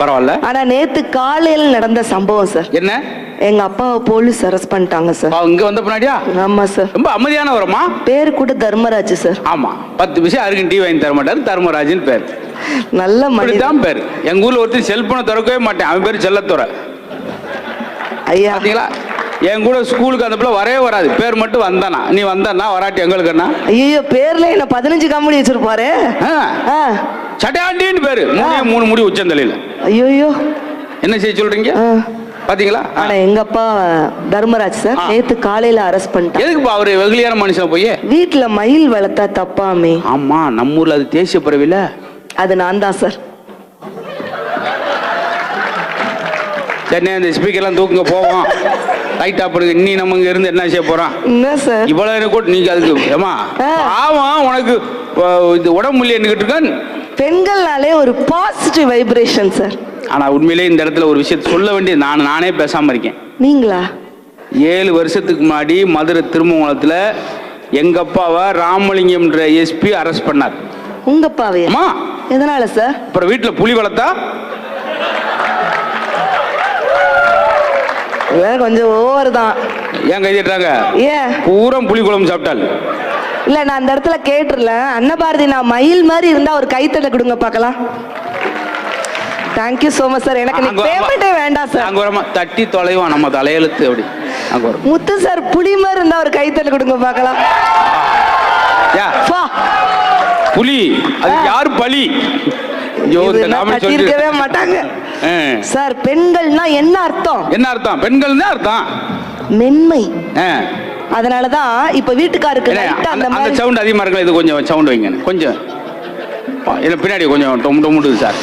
பரவாயில்ல. ஆனா நேத்து காலையில நடந்த சம்பவம் சார். என்ன? எங்க அப்பாவை போலீஸ் அரெஸ்ட் பண்ணிட்டாங்க சார். இங்க வந்த பின்னாடியா? ஆமா சார். ரொம்ப அமைதியான வரமா? பேரு கூட தர்மராஜ் சார். ஆமா, 10 விஷயம் யாருக்கும் டீ வாங்கி தர மாட்டாரு, தர்மராஜன் பேர். நல்ல மனிதன் பேர். எங்க ஊர்ல ஒருத்தர் செல்போனை திறக்கவே மாட்டேன், அவன் பேரு செல்லத்துறை. ஐயா பாத்தீங்களா? என் கூட ஸ்கூலுக்கு அந்த பிள்ளை வரவே வராது, பேர் மட்டும் வந்தானா. நீ வந்தானா வராட்டி எங்களுக்கு என்ன? ஐயோ, பேர்ல என்ன 15 காமெடி வச்சிருப்பாரு. சட்டையாண்டின்னு பேரு, 3 முடி உச்சந்தலையில. ஐயோ, என்ன செய்ய சொல்றீங்க? பாத்தீங்களா? ஆனா எங்க அப்பா தர்மராஜ் சார் நேத்து காலையில அரெஸ்ட் பண்ணிட்டாங்க. எதுக்குப்பா அவரு வெகுளியான மனுஷன் போய் வீட்டுல மயில் வளர்த்தா தப்பாமே? ஆமா, நம்ம ஊர்ல அது தேசிய பறவைல. அது நான் தான் சார். சென்னை அந்த ஸ்பீக்கர்லாம் தூக்குங்க போவோம். லைட் ஆப்படுங்க. நீ நம்ம இங்க இருந்து என்ன செய்ய போறான்? என்ன சார் இவ்வளவு கூட நீங்க அதுக்கு ஏமா பாவம் உனக்கு இது உடம்பு இல்லைன்னு இருக்கான். பெண்கள்னாலே ஒரு பாசிட்டிவ் வைப்ரேஷன் சார். ஆனா உண்மையிலே இந்த இடத்துல ஒரு விஷயத்தை சொல்ல வேண்டிய நானே பேசாம இருக்கேன். நீங்களா? 7 வருஷத்துக்கு முன்னாடி மதுரை திருமங்கலத்துல எங்க அப்பாவை ராமலிங்கம் எஸ்பி அரெஸ்ட் பண்ணார். உங்க அப்பாவே? எதனால சார்? அப்புறம் வீட்டுல புலி வளர்த்தா கொஞ்சம் ஓவர் தான். ஏன் கைதிட்டாங்க? ஏன் பூரா புளி குழம்பு சாப்பிட்டால் இல்ல, நான் அந்த இடத்துல கேட்டுறல. அன்னபாரதி நான் மயில் மாதிரி இருந்தா ஒரு கைத்தட்ட கொடுங்க பார்க்கலாம். Thank you so much sir. எனக்கு பேமெண்டே வேண்டாம் சார். அங்க வரமா தட்டி தொலைவான் நம்ம தலையெழுத்து அப்படி. அங்க வரும் முத்து சார், புலி மாதிரி இருந்தா ஒரு கைத்தட்ட கொடுங்க பார்க்கலாம். புலி அது யாரு பலி? இருக்கவே மாட்டாங்க சார். பெண்கள்னா என்ன அர்த்தம்? என்ன அர்த்தம்? பெண்கள் தான் அர்த்தம் மென்மை. அதனாலதான் இப்ப வீட்டுக்காருக்கு அந்த சவுண்ட் அதிகமா இருக்கல. இது கொஞ்சம் சவுண்ட் வைங்க. கொஞ்சம் பின்னாடி கொஞ்சம் டொமுடுது சார்.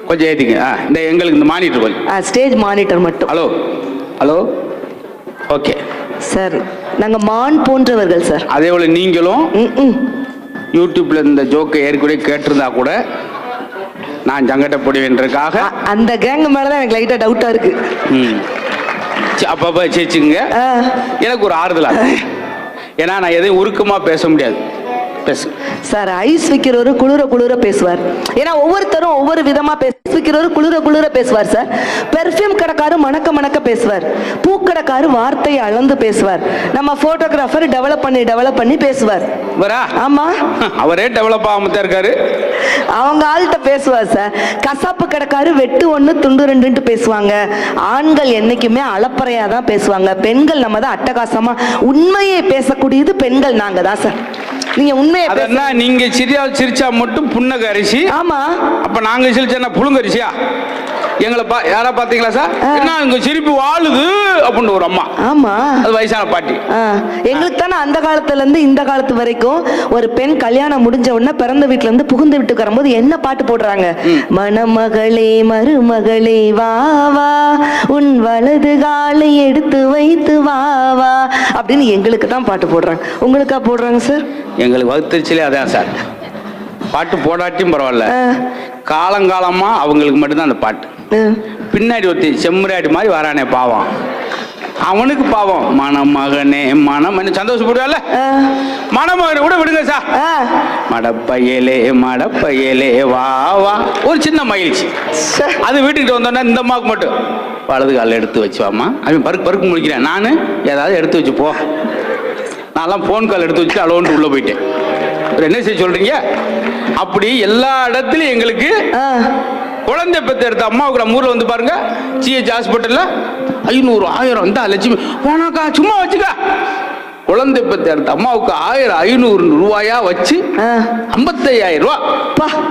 கொஞ்சம் ஏத்திங்க. இந்த எங்களுக்கு இந்த மானிட்டர் கொஞ்சம் ஸ்டேஜ் மானிட்டர் மட்டும். Hello hello. ஓகே சார், நாங்க மான் போன்றவர்கள் சார். அதே போல நீங்களும் யூடியூப்ல இந்த ஜோக்கை ஏற்கனவே கேட்டிருந்தா கூட நான் ஜங்கட்ட போடுவேன்றதுக்காக அந்த கேங் மேலதான் எனக்கு லைட்டா டவுட்டா இருக்கு. அப்பப்ப சேச்சுங்க. எனக்கு ஒரு ஆறுதலா, ஏன்னா நான் எதையும் உருக்கமா பேச முடியாது. சார், ஐஸ் வைக்கிறவரு குளிர குளிர பேசுவார். ஏன்னா ஒவ்வொருத்தரும் ஒவ்வொரு விதமா வைக்கிறவரு குளிர குளிர பேசுவார் சார். பெர்ஃப்யூம் கடைக்காரு மணக்க மணக்க பேசுவார். பூக்கடைக்காரு வார்த்தையை அளந்து பேசுவார். நம்ம போட்டோகிராஃபர் டெவலப் பண்ணி பேசுவார். ஆமா, அவரே டெவலப் ஆகாம இருக்காரு. அவங்க ஆள்கிட்ட பேசுவார் சார். கசாப்பு கடைக்காரு வெட்டு 1 துண்டு 2 பேசுவாங்க. ஆண்கள் என்னைக்குமே அளப்பறையா தான் பேசுவாங்க. பெண்கள் நம்ம தான் அட்டகாசமா உண்மையை பேசக்கூடியது பெண்கள் நாங்க தான் சார். நீங்க உண்மையை பேச, நீங்க சிரிச்சா மட்டும் புன்னகை அரிசி. ஆமா, அப்ப நாங்க சிரிச்சா புழுங்கரிசியா? எங்களை யாரா பாத்தீங்களா சார்? என்ன இங்க சிரிப்பு வாழுது அப்படின்னு ஒரு அம்மா. ஆமா, அது வயசான பாட்டி. எங்களுக்கு தானே அந்த காலத்துல இருந்து இந்த காலத்து வரைக்கும் ஒரு பெண் கல்யாணம் முடிஞ்ச உடனே பிறந்த வீட்டுல இருந்து புகுந்த வீட்டுக்கு வரும்போது என்ன பாட்டு போடுறாங்க? மணமகளே மருமகளே வா வா, உன் வலது காலை எடுத்து வைத்து வா வா அப்படின்னு எங்களுக்கு தான் பாட்டு போடுறாங்க. உங்களுக்கா போடுறாங்க சார்? எங்களுக்கு வகுத்திருச்சிலே அதான் சார். பாட்டு போடாட்டியும் பரவாயில்ல, காலங்காலமா அவங்களுக்கு மட்டும்தான் அந்த பாட்டு. பின்னாடி ஒருத்தி செம்மறியாடி மாதிரி வரானே பாவம், அவனுக்கு பாவம். மணமகனே மணமகனே சந்தோஷப்படுவால. மணமகனை கூட விடுங்க சார். மடப்பையலே வா வா, ஒரு சின்ன மகிழ்ச்சி. அது வீட்டுக்கிட்ட வந்தோன்னா இந்த அம்மாவுக்கு மட்டும் வலது காலில் எடுத்து வச்சுவாமா. அவன் பருக்கு முழிக்கிறேன். நான் ஏதாவது எடுத்து வச்சு போ. நான்லாம் போன் கால் எடுத்து வச்சுட்டு அலோன்ட்டு உள்ள போயிட்டேன். என்ன செய்ய சொல்றீங்க? அப்படி எல்லா இடத்துலயும் எங்களுக்கு குழந்தை பெற்ற எடுத்த அம்மாவுக்கு நம்ம ஊர்ல வந்து பாருங்க, ஜிஹெச் ஹாஸ்பிட்டல்ல 500 1000 இந்த லட்சுமி போனாக்கா சும்மா வச்சுக்க. குழந்தை பெற்ற எடுத்த அம்மாவுக்கு 1000 500 ரூபாயா வச்சு 55,000 ரூபா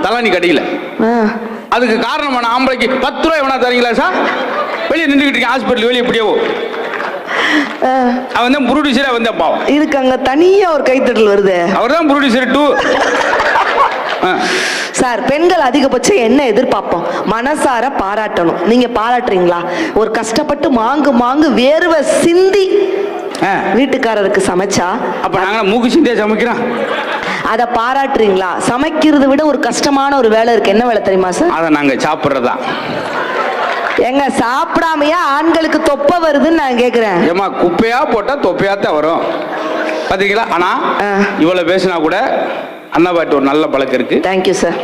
தலானி கடையில. அதுக்கு காரணமான ஆம்பளைக்கு 10 ரூபாய் வேணா தரீங்களா சார்? வெளியே நின்றுகிட்டு இருக்கேன் ஹாஸ்பிட்டல் வெளியே. எப்படியோ அவன் தான் ப்ரொடியூசரா வந்து பாவம். இதுக்கு அங்க தனியா ஒரு கைத்தட்டல் வருது. அவர் தான் ப்ரொடியூசர் 2 சார். பெண்கள் அதிகபட்சம் என்ன எதிர்பார்ப்போம்? மனசார பாராட்டணும். நீங்க பாராட்டுறீங்களா? ஒரு கஷ்டப்பட்டு மாங்கு வேர்வை சிந்தி வீட்டுக்காரருக்கு சமைச்சா அப்ப நாங்க மூக்கு சிந்தியா சமைக்கிறோம், அத பாராட்டுறீங்களா? சமைக்கிறத விட ஒரு கஷ்டமான ஒரு வேலை இருக்கு. என்ன வேலை தெரியுமா சார்? அத நாங்க சாப்பிடுறதா. எங்க சாப்பிடாமையா ஆண்களுக்கு தொப்பை வருதுன்னு நான் கேக்குறேன். ஏமா குப்பையா போட்டா தொப்பையாத்தான் வரும் பாத்தீங்களா? ஆனா இவ்வளவு பேசினா கூட அண்ணா பாட்டு ஒரு நல்ல பழக்கம் இருக்கு. Thank you sir.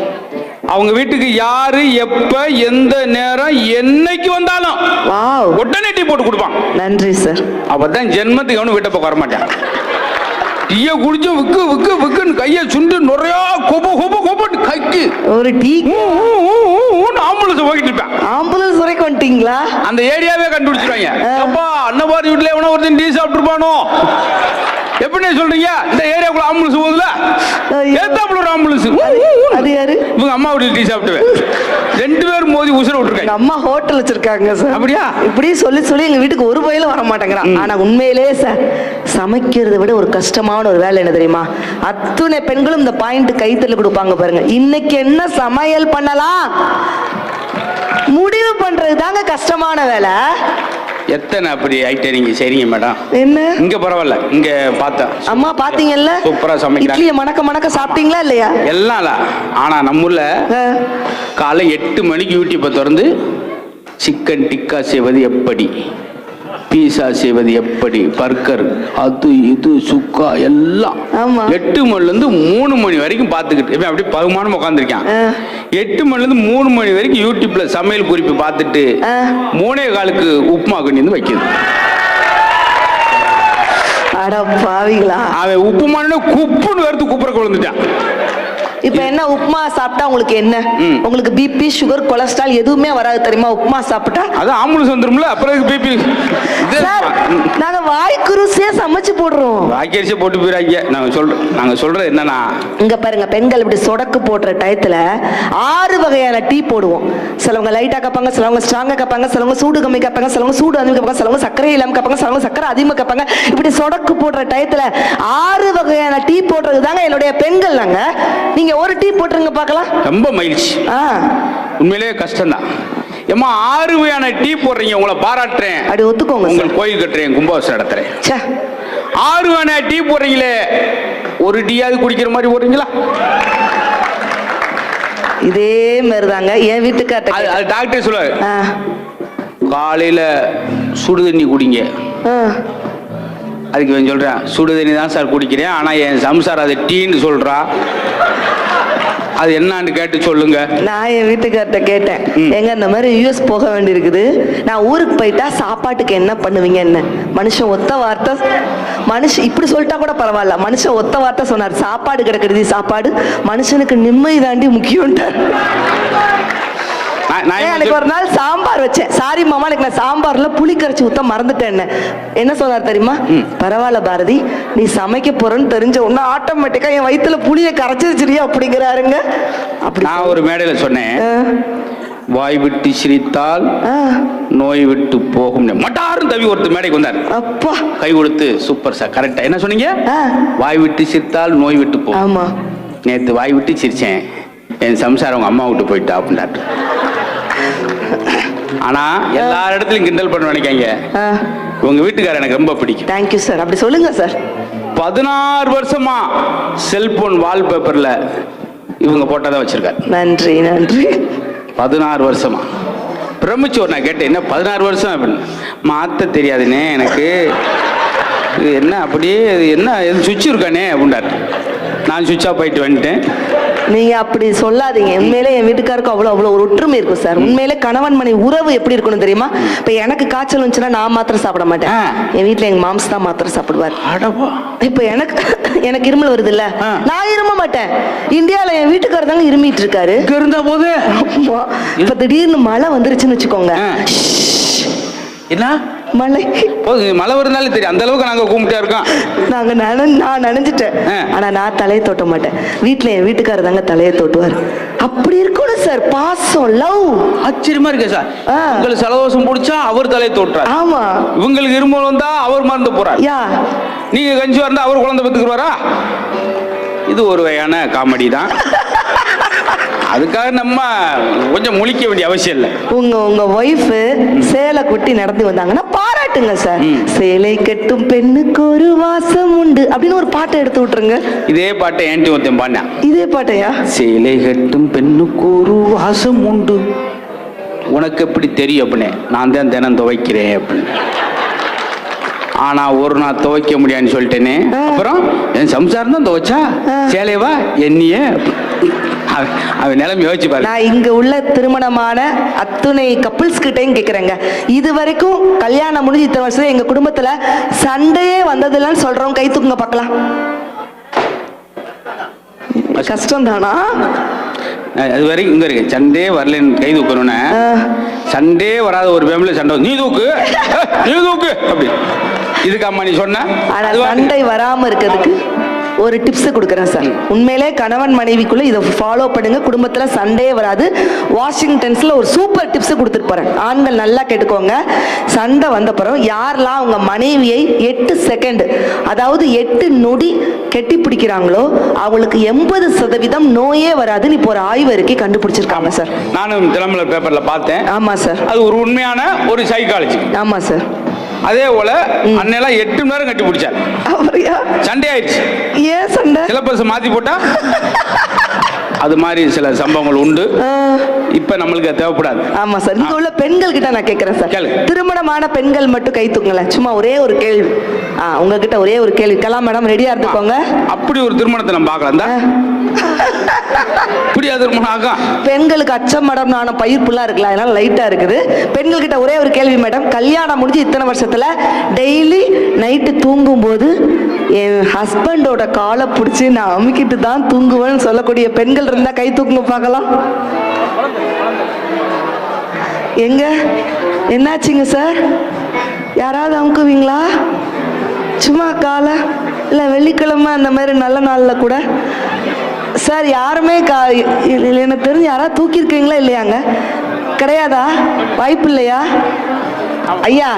அவங்க வீட்டுக்கு யாரு எப்ப எந்த நேரம் என்னைக்கு வந்தாலும் வாவ், உடனே டீ போட்டு கொடுப்பான். நன்றி சார். அப்பதான் ஜென்மத்துக்கு அவனு வீட்டை பக்கம் வரமாட்டான். டீயை குடிச்சு விக்கு விக்கு விக்குன்னு கையை சுண்டு நிறையா கொப கொப கொபன்னு கைக்கு ஒரு டீ ஆம்புலன்ஸ் போய்கிட்டு இருப்பேன். ஆம்புலன்ஸ் வரைக்கும் வந்துட்டீங்களா? அந்த ஏரியாவே கண்டுபிடிச்சிருவாங்க. அப்பா அன்னபாரி வீட்டுல எவனோ ஒருத்தன் டீ சாப்பிட்டுருப்பானோ. எப்படி சொல்றீங்க? இந்த ஏரியாக்குள்ள ஆம்புலன்ஸ் போகுதுல, ஏத்தாப்புல ஒரு ஆம்புலன்ஸ். அது யாரு? இவங்க அம்மா வீட்டுல டீ சாப்பிட்டுவேன். 2 பேரும் மோதி உசுர விட்டுருக்காங்க. அம்மா ஹோட்டல் வச்சிருக்காங்க சார். அப்படியா? இப்படி சொல்லி எங்க வீட்டுக்கு ஒரு பயிலும் வர மாட்டேங்கிறான். ஆனா உண்மையிலே சார், சமைக்கிறத விட ஒரு கஷ்டமான ஒரு வேலை என்ன தெரியுமா? அத்துணை பெண்களும் இந்த பாயிண்ட் கைத்தல கொடுப்பாங்க பாருங்க. இன்னைக்கு என்ன சமையல் பண்ணலாம் முடிவு பண்றது தாங்க கஷ்டமான வேலை. எத்தனை அப்படி ஐட்டம் நீங்க சரிங்க மேடம்? என்ன இங்க பரவாயில்ல, இங்க பார்த்தேன். அம்மா பாத்தீங்கல்ல, சூப்பரா சமைக்கிறாங்க. இட்லியை மணக்க மணக்க சாப்பிட்டீங்களா இல்லையா? எல்லாம் இல்ல. ஆனா நம்முள்ள காலை 8 மணிக்கு யூடியூப்பை திறந்து சிக்கன் டிக்கா செய்வது எப்படி, பீஸா செய்வது எப்படி, பர்கர், அது இது சுக்கா எல்லாம் 8 மணிலேருந்து 3 மணி வரைக்கும் பார்த்துக்கிட்டு அப்படி பகுமானம் உட்காந்துருக்கான். 8 மணிலேருந்து 3 மணி வரைக்கும் யூடியூப்ல சமையல் குறிப்பு பார்த்துட்டு 3:15க்கு உப்புமா கொண்டு வந்து வைக்குது. அட பாவிங்களா! அவன் உப்புமானு குப்புன்னு வரத்து குப்புற கொழுந்துட்டான். இப்ப என்ன உப்புமா சாப்பிட்டா உங்களுக்கு என்ன? உங்களுக்கு பிபி, சுகர், கொலஸ்ட்ரால் எதுவுமே வராது தெரியுமா? உப்புமா சாப்பிட்டா அது ஆம்புலன்ஸ் வந்துரும்ல, அப்புறம் பிபி. நாங்க வாய்க்கு ருசியா சமைச்சு போடுறோம். வாய்க்கரிசி போட்டு போயிடாங்க. நாங்க சொல்றது என்னன்னா, இங்க பாருங்க, பெண்கள் இப்படி சொடக்கு போடுற டயத்துல 6 வகையான டீ போடுவோம். சிலவங்க லைட்டா கப்பாங்க, சிலவங்க ஸ்ட்ராங்கா கப்பாங்க, சிலவங்க சூடு கம்மி கப்பாங்க, சிலவங்க சூடு அதிகம் கப்பாங்க, சிலவங்க சர்க்கரை இல்லாம கப்பாங்க, சிலவங்க சர்க்கரை அதிகமா கப்பாங்க. இப்படி சொடக்கு போடுற டயத்துல 6 வகையான டீ போடுறது தாங்க என்னுடைய பெண்கள். நாங்க நீங்க ஒரு டீ போட்டுருங்க பார்க்கலாம். ரொம்ப மகிழ்ச்சி. உண்மையிலேயே கஷ்டம் தான். ஏமா 6 வகையான டீ போடுறீங்க, உங்களை பாராட்டுறேன். அப்படி ஒத்துக்கோங்க. உங்களுக்கு கோயில் கட்டுறேன், கும்பாபிஷேகம் நடத்துறேன். 6 வகையான டீ போடுறீங்களே, ஒரு டீயாவது குடிக்கிற மாதிரி போடுறீங்களா? இதே மாதிரி தாங்க என் வீட்டுக்கார்ட்ட. அது டாக்டர் சொல்லுவாரு, காலையில சுடு தண்ணி குடிங்க. அதுக்கு இவன் சொல்றேன், சுடு தண்ணி தான் சார் குடிக்கிறேன், ஆனா என் சம்சார் அது டீன்னு சொல்றா, அது என்னன்னு கேட்டு சொல்லுங்க. நான் என் வீட்டுக்கார்ட்ட கேட்டேன், எங்க இந்த மாதிரி யூஎஸ் போக வேண்டி இருக்குது, நான் ஊருக்கு போயிட்டா சாப்பாட்டுக்கு என்ன பண்ணுவீங்க? என்ன மனுஷன் ஒத்த வார்த்தை, மனுஷன் இப்படி சொல்லிட்டா கூட பரவாயில்ல, மனுஷன் ஒத்த வார்த்தை சொன்னார், சாப்பாடு கிடக்குது, சாப்பாடு மனுஷனுக்கு நிம்மதி தாண்டி முக்கியம்ட்டார். எனக்கு ஒரு நாள் சாம்பார் வச்சேன், சாரி மாமா எனக்கு நான் சாம்பார்ல புளி கரைச்சி ஊத்த மறந்துட்டேன். என்ன சொன்னார் தெரியுமா? பரவாயில்ல பாரதி, நீ சமைக்க போறன்னு தெரிஞ்ச உடனே ஆட்டோமேட்டிக்கா என் வயிற்றுல புளியை கரைச்சிருச்சிரியா அப்படிங்கிறாருங்க. அப்படி நான் ஒரு மேடையில சொன்னேன், வாய் விட்டு சிரித்தால் நோய் விட்டு போகும். மட்டாரும் தவி ஒருத்தர் மேடைக்கு வந்தார். அப்பா கை கொடுத்து, சூப்பர் சார், கரெக்டா என்ன சொன்னீங்க? வாய் விட்டு சிரித்தால் நோய் விட்டு போகும். ஆமா, நேத்து வாய் விட்டு சிரிச்சேன், என் சம்சாரம் அவங்க அம்மா விட்டு போயிட்டா அப்படின்னாரு. ஆனா எல்லா இடத்துலயும் கிண்டல் பண்ண நினைக்காங்க. உங்க வீட்டுக்காரர் எனக்கு ரொம்ப பிடிக்கும். Thank you sir. அப்படி சொல்லுங்க சார். 16 வருஷமா செல்போன் வால்பேப்பர்ல இவங்க போட்டதான் வச்சிருக்காரு. நன்றி நன்றி. 16 வருஷமா பிரமிச்சோர். நான் கேட்டேன், என்ன 16 வருஷம் அப்படின்னு? மாத்த தெரியாதுனே எனக்கு, என்ன அப்படியே என்ன சுவிட்ச் இருக்கானே அப்படின்னாரு. நான் சுவிட்ச் ஆஃப் போயிட்டு வந்துட்டேன். நீங்க அப்படி சொல்லாதீங்க. உண்மையிலே என் வீட்டுக்காருக்கு அவ்வளவு ஒரு ஒற்றுமை இருக்கும் சார். உண்மையிலே கணவன் மனைவி உறவு எப்படி இருக்கணும் தெரியுமா? இப்ப எனக்கு காய்ச்சல் வந்துச்சுன்னா நான் மாத்திரம் சாப்பிட மாட்டேன், என் வீட்டுல எங்க மாம்ஸ் தான் மாத்திரம் சாப்பிடுவார். இப்ப எனக்கு இருமல் வருது இல்ல, நான் இரும மாட்டேன். இந்தியால என் வீட்டுக்காரர் தாங்க இருமிட்டு இருக்காரு. இருந்த போது இப்ப திடீர்னு மழை வந்துருச்சுன்னு வச்சுக்கோங்க, என்ன மழை வருதுனாலே தெரியும், அந்த அளவுக்கு நாங்க கும்பிட்டா இருக்கோம். நான் நனைஞ்சிட்டேன், ஆனா நான் தலையை தொட்ட மாட்டேன். வீட்டுல என் வீட்டுக்காரர் தாங்க தலையை தொட்டுவார். அப்படி இருக்கணும் சார், பாசம், லவ். ஆச்சரியமா இருக்கு சார். உங்களுக்கு சலதோஷம் பிடிச்சா அவர் தலையை தொட்டுறாரு. ஆமா, இவங்களுக்கு இருமல் வந்தா அவர் மறந்து போறாரு. நீங்க கஞ்சி வந்தா அவர் குழந்தை பெற்றுக்குவாரா? இது ஒரு வகையான காமெடி தான். அதுக்காக நம்ம கொஞ்சம் முழிக்க வேண்டிய அவசியம் இல்லை. உங்க ஒய்ஃப் சேலை கொட்டி நடந்து வந்தாங்கன்னா பாராட்டுங்க சார். சேலை கட்டும் பெண்ணுக்கு ஒரு வாசம் உண்டு அப்படின்னு ஒரு பாட்டை எடுத்து விட்டுருங்க. இதே பாட்டை ஏன்டி ஒருத்தன் பாடினா. இதே பாட்டையா? சேலை கட்டும் பெண்ணுக்கு ஒரு வாசம் உண்டு, உனக்கு எப்படி தெரியும் அப்படின்னு. நான் தான் தினம் துவைக்கிறேன் அப்படின்னு. ஆனா ஒரு நாள் துவைக்க முடியாதுன்னு சொல்லிட்டேனே. அப்புறம் என் சம்சாரம் தான் துவைச்சா, சேலைவா என்னையே அவன் நிலைமை யோசிச்சு பாரு. நான் இங்க உள்ள திருமணமான அத்துணை கப்பிள்ஸ் கிட்டையும் கேக்குறேங்க, இது வரைக்கும் கல்யாணம் முடிஞ்சு இத்தனை வருஷம் எங்க குடும்பத்துல சண்டையே வந்ததில்லன்னு சொல்றவங்க கை தூக்குங்க பார்க்கலாம். கஷ்டம் தானா? அது வரைக்கும் இங்க இருக்கு, சண்டே வரலன்னு கை தூக்கணும்னு. சண்டே வராத ஒரு ஃபேமிலி சண்டை, நீ தூக்கு நீ தூக்கு அப்படி. இதுக்கு அம்மா நீ சொன்ன. சண்டை வராம இருக்கிறதுக்கு ஒரு டிப்ஸ் கொடுக்குறேன் சார். உண்மையிலே கணவன் மனைவிக்குள்ள இதை ஃபாலோ பண்ணுங்க, குடும்பத்துல சண்டையே வராது. வாஷிங்டன்ஸ்ல ஒரு சூப்பர் டிப்ஸ் கொடுத்துட்டு போறேன், ஆண்கள் நல்லா கேட்டுக்கோங்க. சண்டை வந்த பிறகு யாரெல்லாம் அவங்க மனைவியை 8 செகண்ட், அதாவது 8 நொடி கெட்டி பிடிக்கிறாங்களோ அவங்களுக்கு 80% நோயே வராதுன்னு இப்போ ஒரு ஆய்வு அறிக்கை கண்டுபிடிச்சிருக்காங்க சார். நானும் தினமலர் பேப்பர்ல பார்த்தேன். ஆமா சார், அது ஒரு உண்மையான ஒரு சைக்காலஜி. ஆமா சார். அதே போல அண்ணெல்லாம் 8 மணி நேரம் கட்டி பிடிச்சார். சண்டை ஆயிடுச்சு. ஏன் சண்டை? சிலபஸ் மாத்தி போட்டா அது மாதிரி சில சம்பவங்கள் உண்டு. இப்ப நம்மளுக்கு தேவைப்படாது. ஆமா சார். இங்க உள்ள பெண்கள் கிட்ட நான் கேட்கிறேன் சார், திருமணமான பெண்கள் மட்டும் கை தூக்கல, சும்மா ஒரே ஒரு கேள்வி. உங்ககிட்ட ஒரே ஒரு கேள்வி. கலாம் மேடம் ரெடியா இருந்துக்கோங்க. அப்படி ஒரு திருமணத்தை நம்ம பார்க்கலாம். பெண்களுக்கு அச்சம் மேடம், நானும் பயிர்ப்புலாம் இருக்குல்ல, அதனால லைட்டா இருக்குது. பெண்கள் கிட்ட ஒரே ஒரு கேள்வி மேடம், கல்யாணம் முடிஞ்சு இத்தனை வருஷத்துல டெய்லி நைட்டு தூங்கும் போது என் ஹஸ்பண்டோட காலை பிடிச்சி நான் அமுக்கிட்டு தான் தூங்குவேன்னு சொல்லக்கூடிய பெண்கள் இருந்தா கை தூக்குங்க பார்க்கலாம். எங்க என்னாச்சுங்க சார்? யாராவது அமுக்குவீங்களா? சும்மா காலை இல்லை வெள்ளிக்கிழமை அந்த மாதிரி நல்ல நாளில் கூட சார் யாருமே எனக்கு தெரிஞ்சு யாராவது தூக்கியிருக்கீங்களா இல்லையாங்க? கிடையாதா? வாய்ப்பு இல்லையா? ஐயா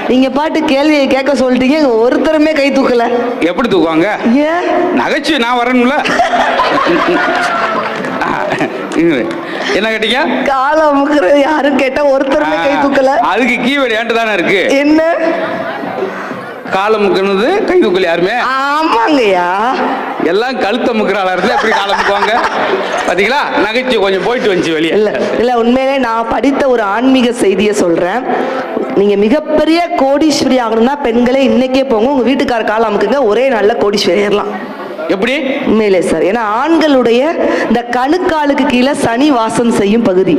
நீங்க பாட்டு கேள்வியை கேட்க சொல்லிட்டீங்க, ஒருத்தருமே கை தூக்கல. எப்படி தூக்குவாங்க? ஏன் நகைச்சுவை நான் வரணும்ல. என்ன கேட்டீங்க? காலை அமுக்குறது யாரும் கேட்டா ஒருத்தருமே கை தூக்கல. அதுக்கு கீவேர்டு ஏன்ட்டு தானே இருக்கு. என்ன? காலம் முக்கினது கை தூக்கல யாருமே. ஆமாங்கய்யா, எல்லாம் கழுத்த முக்கிற இடத்துல எப்படி காலம் முக்குவாங்க பாத்தீங்களா? நகைச்சுவை கொஞ்சம் போயிட்டு வந்துச்சு வெளியே. இல்ல உண்மையிலே நான் படித்த ஒரு ஆன்மீக செய்தியை சொல்றேன். நீங்க மிகப்பெரிய கோடீஸ்வரி ஆகணும்னா பெண்களே இன்னைக்கே போங்க, உங்க வீட்டுக்கார காலம் அமுக்குங்க, ஒரே நாள்ல கோடீஸ்வரி ஏறலாம். எப்படி? உண்மையிலே சார். ஏன்னா ஆண்களுடைய இந்த கணுக்காலுக்கு கீழே சனி வாசம் செய்யும் பகுதி,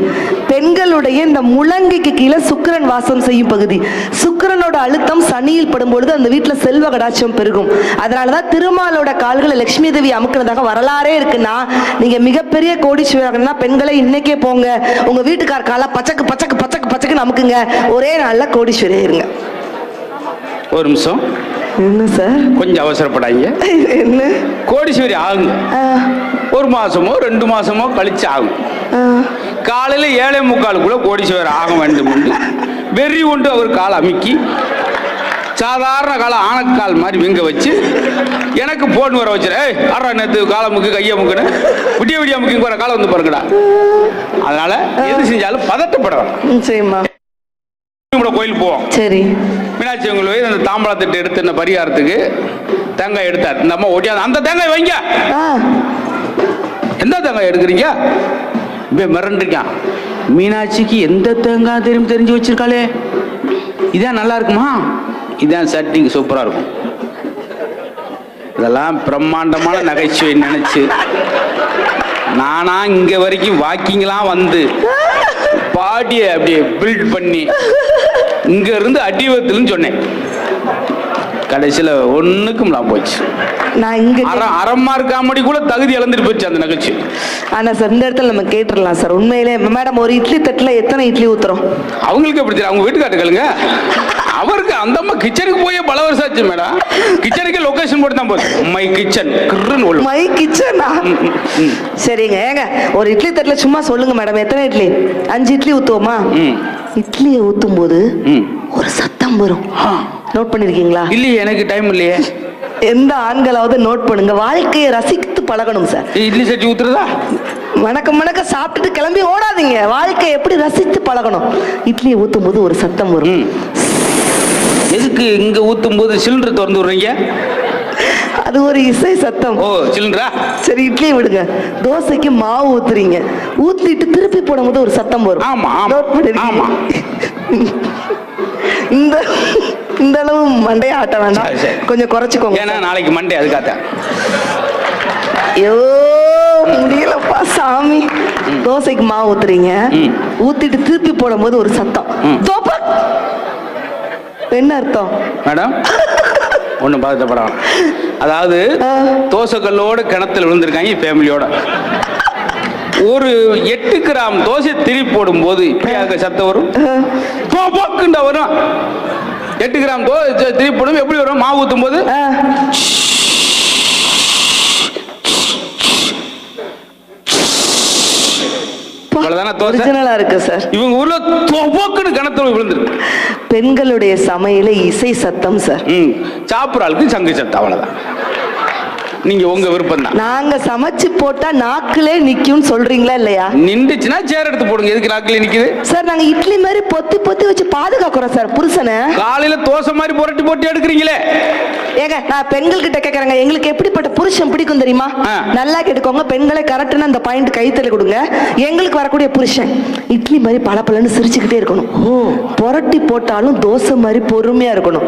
பெண்களுடைய இந்த முழங்கைக்கு கீழே சுக்கிரன் வாசம் செய்யும் பகுதி. சுக்கிரனோட அழுத்தம் சனியில் படும் பொழுது அந்த வீட்டுல செல்வ கடாட்சம் பெருகும். அதனாலதான் திருமாலோட கால்களை லட்சுமி தேவி அமுக்கிறதாக வரலாறே இருக்குன்னா, நீங்க மிகப்பெரிய கோடீஸ்வரர்னா பெண்களை இன்னைக்கே போங்க, உங்க வீட்டுக்கார காலை பச்சக்கு பச்சக்கு பச்சக்கு பச்சக்குன்னு அமுக்குங்க, ஒரே நாள்ல கோடீஸ்வரி இருங்க. ஒரு நிமிஷம். என்ன சார் கொஞ்சம் அவசரப்படாங்க. என்ன? கோடீஸ்வரி ஆகுங்க, ஒரு மாசமோ 2 மாசமோ கழிச்சு ஆகும். காலையில 7:45 கோடீஸ்வரர் ஆக வேண்டும் என்று வெறி கொண்டு அவர் காலை அமுக்கி சாதாரண காலம் ஆனக்கால் மாதிரி விங்க வச்சு எனக்கு போன் வர வச்சு, ஆறா நேற்று காலை முக்கு கையை முக்குன்னு விடிய விடிய முக்கிங்க போற காலம் வந்து பாருங்கடா. அதனால எது செஞ்சாலும் பதட்டப்படலாம். சரிம்மா. கோயில் போவோம். சரி. மீனாட்சி அம்மன் கோயில் அந்த தாம்பழத்திட்டு எடுத்து பரிகாரத்துக்கு தேங்காய் எடுத்தார். இந்த அம்மா ஓட்டியா அந்த தேங்காய் வைங்க. எந்த தேங்காய் எடுக்கிறீங்க? மிரண்டிருக்கான். மீனாட்சிக்கு எந்த தேங்காய் தெரிஞ்சு வச்சிருக்காளே, இதான் நல்லா இருக்குமா, இதான் சட்டிக்கு சூப்பரா இருக்கும். இதெல்லாம் பிரம்மாண்டமான நகைச்சுவை நினைச்சு நானா இங்க வரைக்கும் வாக்கிங்லாம் வந்து பாடியை அப்படியே பில்ட் பண்ணி இங்க இருந்து அடிவத்துலன்னு சொன்னேன். கடைசியில ஒண்ணுக்கும் போச்சு. நான் இங்க அரை மார்க் காமெடி கூட தகுதி இழந்துட்டு போச்சு அந்த நகைச்சு. ஆனா சார் இந்த இடத்துல நம்ம கேட்டுடலாம் சார், உண்மையிலே மேடம் ஒரு இட்லி தட்டுல எத்தனை இட்லி ஊத்துறோம்? அவங்களுக்கு எப்படி தெரியும்? அவங்க வீட்டுக்காட்டுகளுங்க. அவருக்கு அந்த அம்மா கிச்சனுக்கு போய் பல வருஷம் ஆச்சு மேடம். கிச்சனுக்கு லொகேஷன் போட்டு தான் போச்சு. மை கிச்சன் மை கிச்சனா? சரிங்க. ஏங்க ஒரு இட்லி தட்டுல சும்மா சொல்லுங்க மேடம், எத்தனை இட்லி? 5 இட்லி ஊத்துவோமா? இட்லியை ஊத்தும் போது ஒரு சத்தம் வரும். நோட் பண்ணிருக்கீங்களா? இல்லையே, எனக்கு டைம் இல்லையே. எந்த ஆண்களாவது நோட் பண்ணுங்க, வாழ்க்கையை ரசித்து பழகணும் சார். இட்லி சட்டி ஊத்துறதா? வணக்கம் சாப்பிட்டுட்டு கிளம்பி ஓடாதீங்க, வாழ்க்கையை எப்படி ரசித்து பழகணும். இட்லியை ஊத்தும் போது ஒரு சத்தம் வரும். எதுக்கு இங்க ஊத்தும் போது சிலிண்டர் திறந்து விடுறீங்க? அது ஒரு இசை சத்தம். ஓ சிலிண்டரா? சரி இட்லி விடுங்க. தோசைக்கு மாவு ஊத்துறீங்க, ஊத்திட்டு திருப்பி போடும்போது ஒரு சத்தம் வரும். ஆமா ஆமா. இந்த அளவு மண்டையை ஆட்ட வேண்டாம், கொஞ்சம் குறைச்சிக்கோங்க. ஏன்னா நாளைக்கு மண்டே அதுக்காக. ஐயோ முடியலப்பா சாமி. தோசைக்கு மாவு ஊத்துறீங்க, ஊத்திட்டு திருப்பி போடும் போது ஒரு சத்தம், தோப்ப. என்ன அர்த்தம் மேடம்? ஒன்றும் பாதிக்கப்படாம, அதாவது தோசைக்கல்லோட கிணத்துல விழுந்திருக்காங்க ஃபேமிலியோட. ஒரு 8 கிராம் தோசை திருப்பி போடும் போது இப்படியாக சத்தம் வரும், வரும். 8 கிராம் தோசை திருப்பி போடும் எப்படி வரும்? மாவு ஊத்தும் போது இருக்கு சார். இவங்க ஊர்ல தொபக்குன்னு கிணத்துல விழுந்துருக்கு. பெண்களுடைய சமையல இசை சத்தம் சார். சாப்பிட்ற சங்கு சத்தம், அவ்வளவுதான். நீங்க உங்க விருப்பம் தான். நாங்க சமைச்சு போட்டா நாக்குலே நிக்கும் சொல்றீங்களா இல்லையா? நின்றுச்சுன்னா சேர் எடுத்து போடுங்க. எதுக்கு நாக்குல நிக்குது சார்? நாங்க இட்லி மாதிரி பொத்தி பொத்தி வச்சு பாதுகாக்கிறோம் சார் புருஷனை. காலையில தோசை மாதிரி புரட்டி போட்டு எடுக்கிறீங்களே. ஏங்க நான் பெண்கள் கிட்ட கேக்குறேங்க, எங்களுக்கு எப்படிப்பட்ட புருஷன் பிடிக்கும் தெரியுமா? நல்லா கேட்டுக்கோங்க பெண்களை, கரெக்டான அந்த பாயிண்ட் கைத்தல கொடுங்க. எங்களுக்கு வரக்கூடிய புருஷன் இட்லி மாதிரி பளபளன்னு சிரிச்சுக்கிட்டே இருக்கணும். புரட்டி போட்டாலும் தோசை மாதிரி பொறுமையா இருக்கணும்.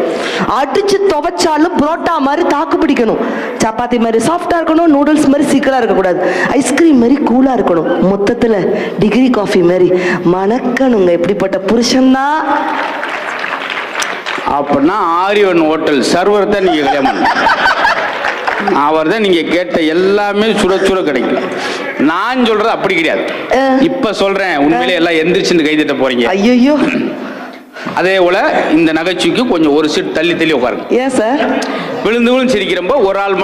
அடிச்சு துவைச்சாலும் புரோட்டா மாதிரி தாக்கு பிடிக்கணும். சப்பாத்தி மாதிரி சாஃப்டா இருக்கணும். நூடுல்ஸ் மாதிரி சீக்கிரம் இருக்கக்கூடாது. ஐஸ்கிரீம் மாதிரி கூலா இருக்கணும். மொத்தத்துல டிகிரி காஃபி மாதிரி மணக்கணுங்க. இப்படிப்பட்ட புருஷன் தான். அப்படின்னா ஆரியன் ஹோட்டல் சர்வர் தான் நீங்க கல்யாணம். அவர் தான் நீங்க கேட்ட எல்லாமே சுட சுட கிடைக்கும். நான் சொல்றது அப்படி கிடையாது. இப்ப சொல்றேன், உண்மையிலே எல்லாம் எந்திரிச்சுன்னு கை தட்ட போறீங்க. ஐயோ. அதே போல இந்த நகைச்சுவைக்கு கொஞ்சம் ஒரு சீட் தள்ளி தள்ளி உட்காருங்க. ஏன் சார்? விழுந்து விழுந்து சிரிக்கிறப்போ ஒரு ஆள்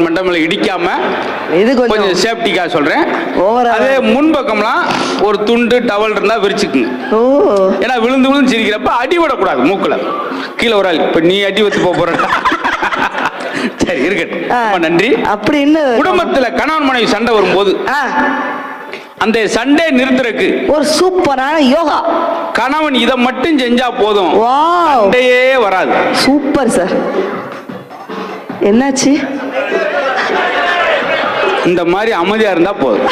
மண்டை மேல இடிக்காம இது கொஞ்சம் சேஃப்டிக்கா சொல்றேன். அதே முன்பக்கம்லாம் ஒரு துண்டு டவல் இருந்தா விரிச்சுக்குங்க. ஏன்னா விழுந்து விழுந்து சிரிக்கிறப்ப அடி விடக்கூடாது மூக்குல. கீழே ஒரு ஆள் இப்ப நீ அடி வச்சு போற. சரி இருக்கட்டும், நன்றி. அப்படி என்ன குடும்பத்துல கணவன் மனைவி சண்டை வரும்போது அந்த சண்டை நிறுத்துறதுக்கு ஒரு சூப்பரான யோகா. கணவன் இதை மட்டும் செஞ்சா போதும், சண்டையே வராது. Super sir. என்னாச்சு? இந்த மாதிரி அமைதியா இருந்தா போதும்.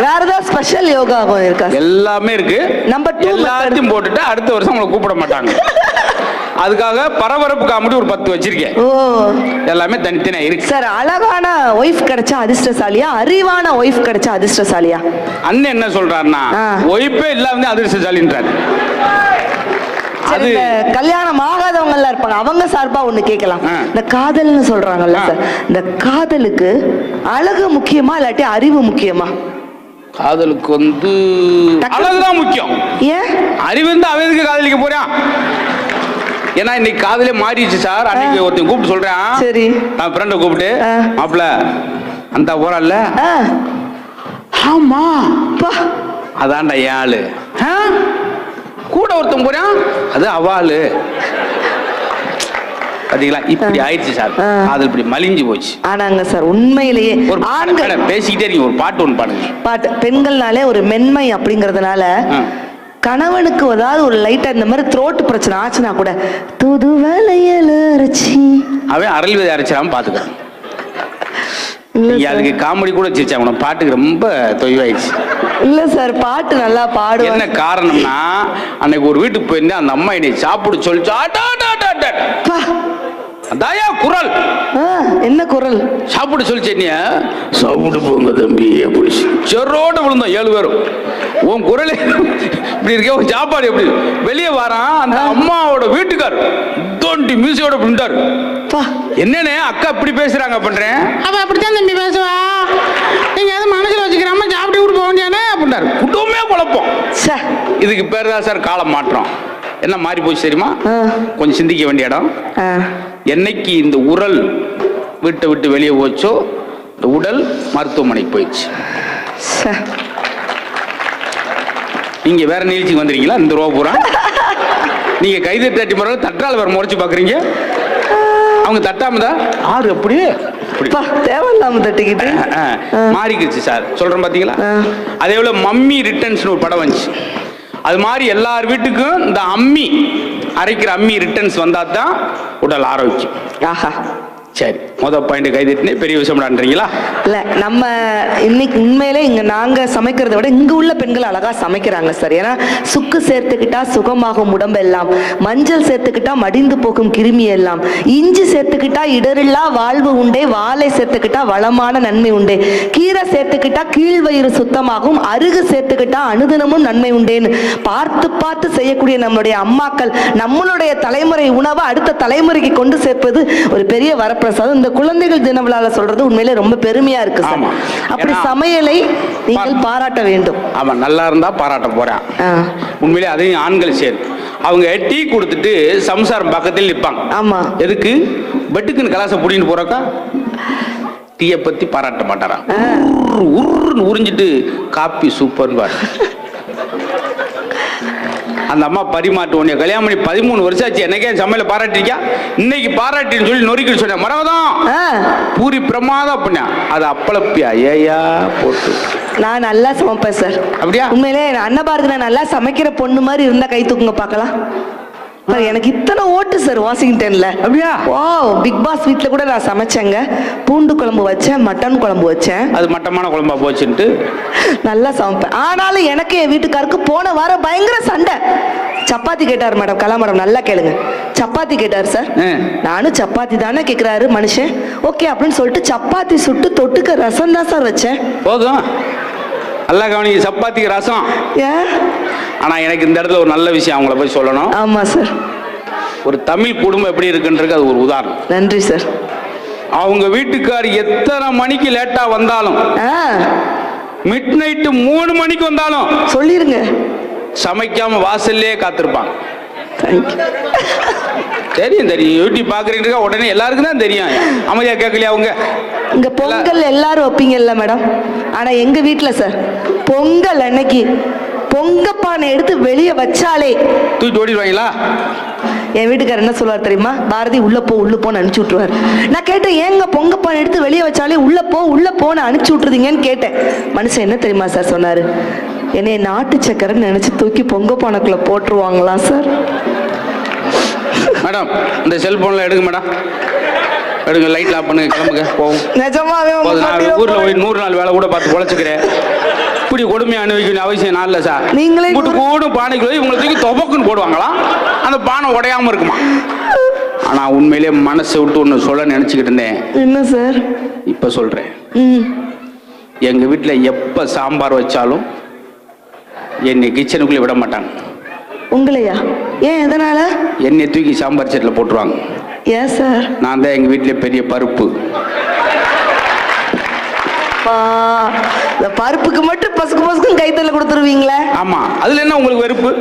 வேற ஏதாவது ஸ்பெஷல் யோகா இருக்கா? எல்லாமே இருக்கு. நம்பர் 2 எல்லாத்தையும் போட்டுட்டு அடுத்த வருஷம் உங்களை கூப்பிட மாட்டாங்க. அதுக்காக பரபரப்பு காமெடி ஒரு 10 வச்சிருக்கேன். எல்லாமே தனித்தனியா இருக்கு சார். அழகான ஒய்ஃப் கிடைச்சா அதிர்ஷ்டசாலியா, அறிவான ஒய்ஃப் கிடைச்சா அதிர்ஷ்டசாலியா? அண்ணன் என்ன சொல்றாருன்னா, ஒய்ஃபே இல்லாம அதிர்ஷ்டசாலின்றாரு. அது கல்யாணம் ஆகாதவங்க எல்லாம் இருப்பாங்க, அவங்க சார்பா ஒண்ணு கேட்கலாம். இந்த காதல்னு சொல்றாங்கல்ல சார், இந்த காதலுக்கு அழகு முக்கியமா இல்லாட்டி அறிவு முக்கியமா? காதலுக்கு அழகுதான் முக்கியம். ஏன்? அறிவு இருந்தா அவன் எதுக்கு காதலிக்க போறான்? ஏன்னா இன்னைக்கு காதலே மாறிடுச்சு சார். அன்னைக்கு ஒருத்தன் கூப்பிட்டு சொல்றேன். சரி. நான் ஃப்ரெண்டை கூப்பிட்டு, மாப்பிள்ள அந்த போறான்ல, ஆமா அதான்டா என் ஆளு. கூட ஒருத்தன் போறான், அது அவாளு. பாத்தீங்களா? இப்படி ஆயிடுச்சு சார். காதல் இப்படி மலிஞ்சு போச்சு. ஆனாங்க சார் உண்மையிலேயே ஒரு பேசிக்கிட்டே இருக்கீங்க, ஒரு பாட்டு ஒன்று பாடுங்க. பாட்டு பெண்கள்னாலே ஒரு மென்மை அப்படிங்கறதுனால கணவனுக்கு ஏதாவது ஒரு லைட்டா இந்த மாதிரி த்ரோட் பிரச்சனை ஆச்சுன்னா கூட தூது வளையல அரைச்சி அவன் அரளிவதை அரைச்சாம பாத்துக்க. அதுக்கு காமெடி கூட சிரிச்சாங்க. பாட்டுக்கு ரொம்ப தொய்வாயிடுச்சு. இல்ல சார், பாட்டு நல்லா பாடு. என்ன காரணம்னா, அன்னைக்கு ஒரு வீட்டுக்கு போயிருந்தேன். அந்த அம்மா என்னை சாப்பிட சொல்லிச்சு. அதாயா குரல். என்ன குரல்? சாப்பிட சொல்லிச்சு. என்னைய சாப்பிட்டு போங்க தம்பி அப்படி செரோட விழுந்தோம் 7 பேரும். உன் குரலே இப்படி இருக்க, உன் சாப்பாடு எப்படி? வெளியே வரான் அந்த அம்மாவோட வீட்டுக்கார் தோண்டி மியூசியோட விழுந்தாரு. என்னன்னு அக்கா இப்படி பேசுறாங்க பண்றேன். அவ அப்படித்தான் தம்பி பேசுவா, நீங்க அதை மனசுல வச்சுக்கிறாம சாப்பிட்டு கூட போக வேண்டியானே அப்படின்னாரு. குடும்பமே குழப்பம். இதுக்கு பேர் தான் சார் காலம் மாற்றம். என்ன மாறி போச்சு தெரியுமா? கொஞ்சம் சிந்திக்க வேண்டிய இடம். என்னைக்கு இந்த உரல் வீட்டை விட்டு வெளியே போச்சோ, இந்த உடல் மருத்துவமனைக்கு போயிடுச்சு. நீங்க வேற நிகழ்ச்சிக்கு வந்துருக்கீங்களா? இந்த ரூபா பூரா நீங்க கைது தட்டி முறை தட்டால வேற முறைச்சு பாக்குறீங்க. அவங்க தட்டாமதான் ஆறு அப்படியே தேவையில்லாம தட்டிக்கிட்டு மாறிக்கிச்சு சார். சொல்றேன் பாத்தீங்களா? அதே போல மம்மி ரிட்டர்ன்ஸ் ஒரு படம் வந்துச்சு. அது மாதிரி எல்லார் வீட்டுக்கும் இந்த அம்மி அரைக்கிற அம்மி ரிட்டர்ன்ஸ் வந்தா தான் உடல் ஆரோக்கியம். ஆஹா சரி. பாயிண்ட் கை தட்டினே பெரிய விஷயம்டான்றீங்களா? இல்ல, நம்ம இன்னைக்கு உண்மையிலே இங்க நாங்க சமைக்கிறதை விட இங்க உள்ள பெண்கள் அழகா சமைக்கிறாங்க சார். ஏன்னா சுக்கு சேர்த்துக்கிட்டா சுகமாகும் உடம்பெல்லாம், மஞ்சள் சேர்த்துக்கிட்டா மடிந்து போகும் கிருமி எல்லாம், இஞ்சி சேர்த்துக்கிட்டா இடரில்லா வாழ்வு உண்டே, வாழை சேர்த்துக்கிட்டா வளமான நன்மை உண்டே, கீரை சேர்த்துக்கிட்டா கீழ்வயிறு சுத்தமாகும், அருகு சேர்த்துக்கிட்டா அனுதினமும் நன்மை உண்டேன்னு பார்த்து பார்த்து செய்யக்கூடிய நம்மளுடைய அம்மாக்கள் நம்மளுடைய தலைமுறை உணவை அடுத்த தலைமுறைக்கு கொண்டு சேர்ப்பது ஒரு பெரிய வரப்பிரசாதம். இந்த குழந்தைகள் தின விழால சொல்றது உண்மையிலே ரொம்ப பெருமையா இருக்கு சார். அப்படி சமையலை நீங்கள் பாராட்ட வேண்டும். ஆமா, நல்லா இருந்தா பாராட்ட போறேன். உண்மையிலே அதையும் ஆண்கள் சேர் அவங்க டீ கொடுத்துட்டு சம்சாரம் பக்கத்தில் நிற்பாங்க. ஆமா, எதுக்கு? பெட்டுக்குன்னு கலாசை புடின்னு போறக்கா டீயை பத்தி பாராட்ட மாட்டாரா? உறிஞ்சிட்டு காப்பி சூப்பர்னு பாரு. அந்த அம்மா பரிமாற்று உன்னை கல்யாணம் பண்ணி 13 வருஷம் ஆச்சு, என்னைக்கே சமையல பாராட்டிருக்கா? இன்னைக்கு பாராட்டின்னு சொல்லி நொறுக்கிட்டு சொன்னேன். மரவதான் பூரி பிரமாதம் அப்படின்னா அது அப்பளப்பியா ஏயா போட்டு. நான் நல்லா சமைப்பேன் சார். அப்படியா? உண்மையிலே அன்னபாரதி நான் நல்லா சமைக்கிற பொண்ணு மாதிரி இருந்தா கை தூக்குங்க பார்க்கலாம். எனக்கு இத்தனை ஓட்டு சார் வாஷிங்டன்ல. அப்படியா? ஓ, பிக் பாஸ் வீட்ல கூட நான் சமைச்சேங்க. பூண்டு குழம்பு வச்சேன், மட்டன் குழம்பு வச்சேன். அது மட்டமான குழம்பா போச்சுன்ட்டு நல்லா சமைப்பேன். ஆனாலும் எனக்கு என் வீட்டுக்காருக்கு போன வாரம் பயங்கர சண்டை. சப்பாத்தி கேட்டார் மேடம். கலா மேடம் நல்லா கேளுங்க. சப்பாத்தி கேட்டார் சார். நானும் சப்பாத்தி தானே கேட்கிறாரு மனுஷன். ஓகே அப்படின்னு சொல்லிட்டு சப்பாத்தி சுட்டு தொட்டுக்க ரசம் தான் சார் வச்சேன். போதும், நல்லா கவனிங்க, சப்பாத்திக்கு ரசம். ஏன்? ஆனா எனக்கு இந்த இடத்துல ஒரு நல்ல விஷயம் அவங்கள போய் சொல்லணும். ஆமா சார். ஒரு தமிழ் குடும்பம் எப்படி இருக்குன்றது அது ஒரு உதாரணம். நன்றி சார். அவங்க வீட்டுக்கார் எத்தனை மணிக்கு லேட்டா வந்தாலும், மிட் நைட்டு 3 மணிக்கு வந்தாலும் சொல்லிருங்க, சமைக்காம வாசல்லே காத்திருப்பாங்க. தெரியும் தெரியும், யூடியூப் பாக்குறீங்க உடனே எல்லாருக்கும் தான் தெரியும். அமைதியா கேட்கலையா? அவங்க இங்க பொங்கல் எல்லாரும் வைப்பீங்கல்ல மேடம், ஆனா எங்க வீட்டுல சார் பொங்கல் அன்னைக்கு பொங்கப்பானை எடுத்து வெளியே வச்சாலே தூக்கி ஓடிடுவாங்களா? என் வீட்டுக்காரர் என்ன சொல்லுவார் தெரியுமா? பாரதி உள்ள போன்னு அனுப்பிச்சு விட்டுருவார். நான் கேட்டேன், ஏங்க பொங்கப்பானை எடுத்து வெளியே வச்சாலே உள்ள போன்னு அனுப்பிச்சு விட்டுருதீங்கன்னு கேட்டேன். மனுஷன் என்ன தெரியுமா சார் சொன்னாரு? என்னை நாட்டு சக்கரைன்னு நினைச்சு தூக்கி பொங்கப்பானைக்குள்ள போட்டுருவாங்களா சார்? மேடம் இந்த செல்போன்ல எடுங்க மேடம், எடுங்க, லைட் ஆஃப் பண்ணுங்க, கிளம்புங்க போவோம். நிஜமாவே ஊர்ல போய் 100 நாள் வேலை கூட பார்த்து பொழைச்சுக்கிறேன். இப்படி கொடுமையை அனுபவிக்கணும் அவசியம் நான் இல்லை சார். நீங்களே கூடும் பானைக்கு போய் இவங்களை தூக்கி தொபக்குன்னு போடுவாங்களாம், அந்த பானை உடையாம இருக்குமா? ஆனா உண்மையிலே மனசை விட்டு ஒன்று சொல்ல நினைச்சுக்கிட்டு இருந்தேன். என்ன சார்? இப்ப சொல்றேன். எங்க வீட்டுல எப்ப சாம்பார் வச்சாலும் என்னை கிச்சனுக்குள்ளே விட மாட்டாங்க. உங்களையா? ஏன், எதனால? என்னை தூக்கி சாம்பார் செட்டில் போட்டுருவாங்க. ஏன் சார்? நான் தான் எங்க வீட்டுல பெரிய பருப்பு. பருப்புக்கு மட்டும் பசுக்கு கைத்தல கொடுத்துருவீங்களே. ஆமா, அதுல என்ன உங்களுக்கு வெறுப்பு?